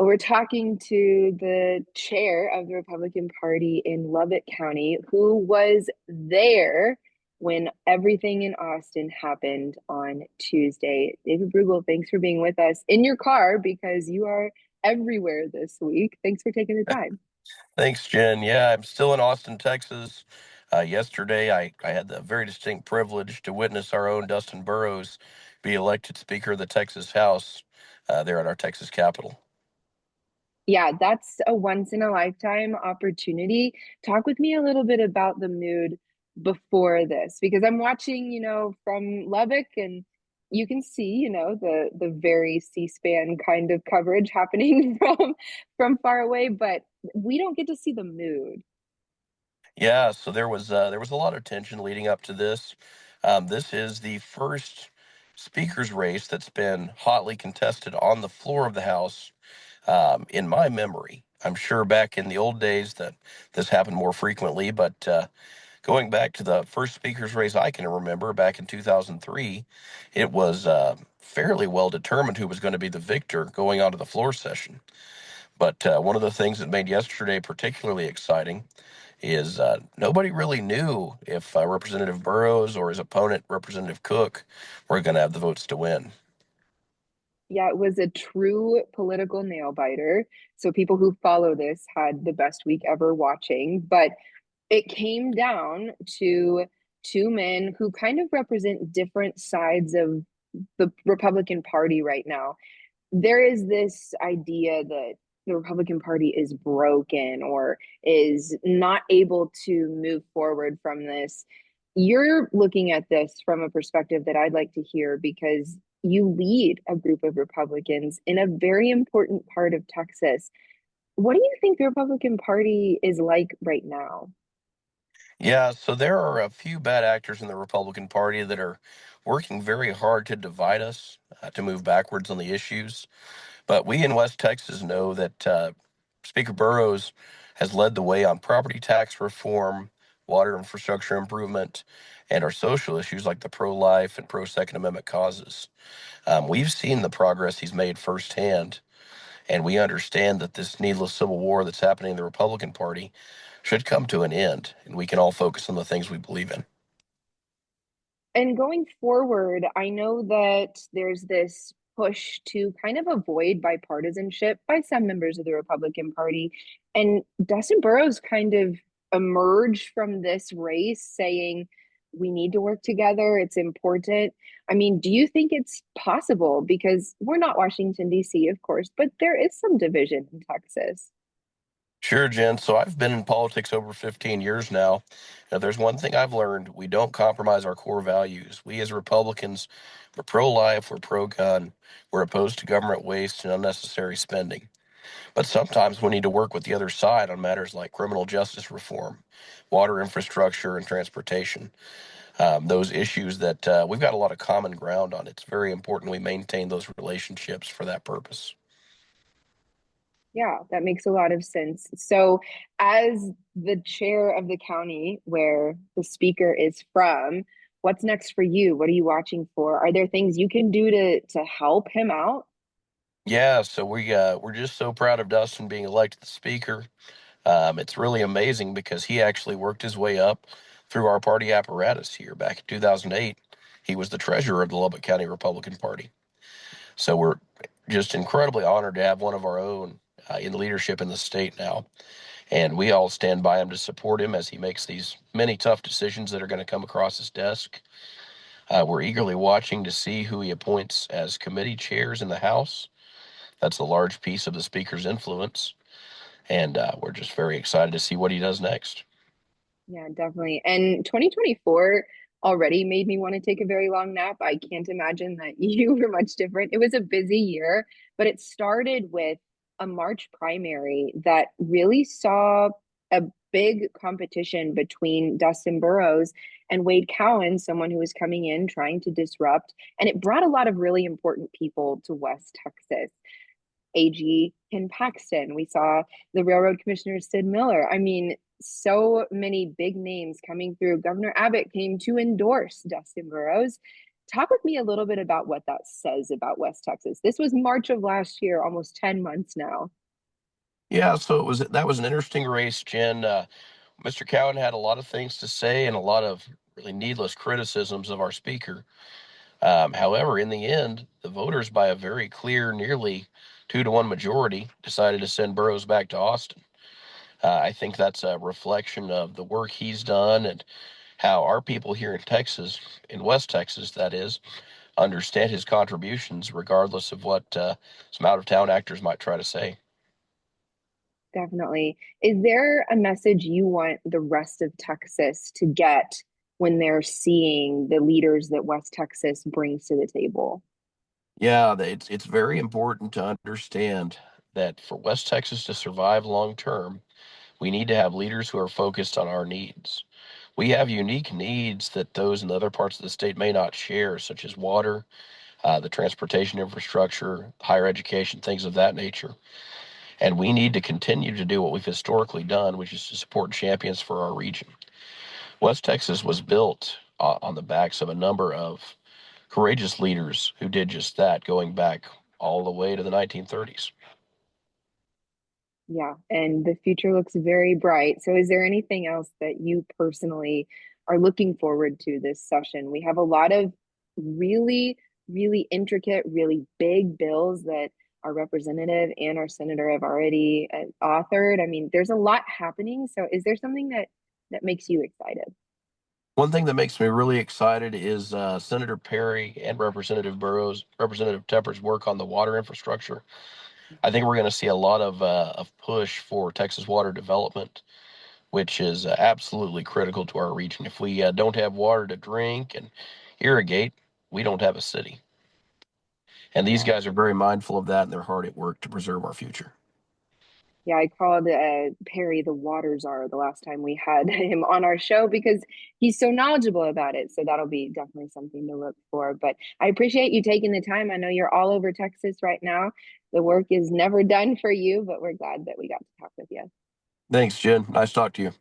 Well, we're talking to the chair of the Republican Party in Lubbock County, who was there when everything in Austin happened on Tuesday. David Bruegel, thanks for being with us in your car because you are everywhere this week. Thanks for taking the time. Thanks, Jen. Yeah, I'm still in Austin, Texas. Yesterday, I had the very distinct privilege to witness our own Dustin Burrows be elected Speaker of the Texas House there at our Texas Capitol. Yeah, that's a once in a lifetime opportunity. Talk with me a little bit about the mood before this because I'm watching, from Lubbock and you can see, the very C-SPAN kind of coverage happening from far away, but we don't get to see the mood. Yeah, so there was a lot of tension leading up to this. This is the first speaker's race that's been hotly contested on the floor of the House in my memory. I'm sure back in the old days that this happened more frequently, but going back to the first speaker's race I can remember back in 2003, it was fairly well determined who was going to be the victor going on to the floor session. But one of the things that made yesterday particularly exciting is nobody really knew if Representative Burrows or his opponent, Representative Cook, were going to have the votes to win. Yeah, it was a true political nail biter. So people who follow this had the best week ever watching, but it came down to two men who kind of represent different sides of the Republican Party right now. There is this idea that the Republican Party is broken or is not able to move forward from this. You're looking at this from a perspective that I'd like to hear because you lead a group of Republicans in a very important part of Texas. What do you think the Republican Party is like right now? Yeah, so there are a few bad actors in the Republican Party that are working very hard to divide us, to move backwards on the issues. But we in West Texas know that Speaker Burrows has led the way on property tax reform, water infrastructure improvement, and our social issues like the pro life and pro Second Amendment causes. We've seen the progress he's made firsthand, and we understand that this needless civil war that's happening in the Republican Party should come to an end, and we can all focus on the things we believe in. And going forward, I know that there's this push to kind of avoid bipartisanship by some members of the Republican Party. And Dustin Burrows kind of emerged from this race saying, we need to work together. It's important. I mean, do you think it's possible? Because we're not Washington, D.C., of course, but there is some division in Texas. Sure, Jen. So I've been in politics over 15 years now. Now, there's one thing I've learned. We don't compromise our core values. We as Republicans, we're pro-life, we're pro-gun, we're opposed to government waste and unnecessary spending. But sometimes we need to work with the other side on matters like criminal justice reform, water infrastructure, and transportation. Those issues that we've got a lot of common ground on. It's very important we maintain those relationships for that purpose. Yeah, that makes a lot of sense. So, as the chair of the county where the speaker is from, what's next for you? What are you watching for? Are there things you can do to help him out? Yeah, so we're just so proud of Dustin being elected the speaker. It's really amazing because he actually worked his way up through our party apparatus here back in 2008. He was the treasurer of the Lubbock County Republican Party. So we're just incredibly honored to have one of our own in leadership in the state now. And we all stand by him to support him as he makes these many tough decisions that are going to come across his desk. We're eagerly watching to see who he appoints as committee chairs in the House. That's a large piece of the speaker's influence. And we're just very excited to see what he does next. Yeah, definitely. And 2024 already made me want to take a very long nap. I can't imagine that you were much different. It was a busy year, but it started with a March primary that really saw a big competition between Dustin Burrows and Wade Cowan, someone who was coming in trying to disrupt. And it brought a lot of really important people to West Texas. AG in Paxton. We saw the railroad commissioner, Sid Miller. I mean, so many big names coming through. Governor Abbott came to endorse Dustin Burrows. Talk with me a little bit about what that says about West Texas. This was March of last year, almost 10 months now. Yeah, so that was an interesting race, Jen. Mr. Cowan had a lot of things to say and a lot of really needless criticisms of our speaker. However, in the end, the voters, by a very clear, nearly 2-1 majority, decided to send Burrows back to Austin. I think that's a reflection of the work he's done and how our people here in Texas, in West Texas, that is, understand his contributions, regardless of what some out of town actors might try to say. Definitely. Is there a message you want the rest of Texas to get when they're seeing the leaders that West Texas brings to the table? Yeah, it's very important to understand that for West Texas to survive long term, we need to have leaders who are focused on our needs. We have unique needs that those in other parts of the state may not share, such as water, the transportation infrastructure, higher education, things of that nature. And we need to continue to do what we've historically done, which is to support champions for our region. West Texas was built on the backs of a number of courageous leaders who did just that, going back all the way to the 1930s. Yeah, and the future looks very bright. So, is there anything else that you personally are looking forward to this session? We have a lot of really, really intricate, really big bills that our representative and our senator have already authored. I mean, there's a lot happening. So, is there something that makes you excited? One thing that makes me really excited is Senator Perry and Representative Tepper's work on the water infrastructure. I think we're going to see a lot of push for Texas water development, which is absolutely critical to our region. If we don't have water to drink and irrigate, we don't have a city. And these Yeah. guys are very mindful of that, and they're hard at work to preserve our future. Yeah, I called Perry the water czar the last time we had him on our show because he's so knowledgeable about it. So that'll be definitely something to look for. But I appreciate you taking the time. I know you're all over Texas right now. The work is never done for you, but we're glad that we got to talk with you. Thanks, Jen. Nice to talk to you.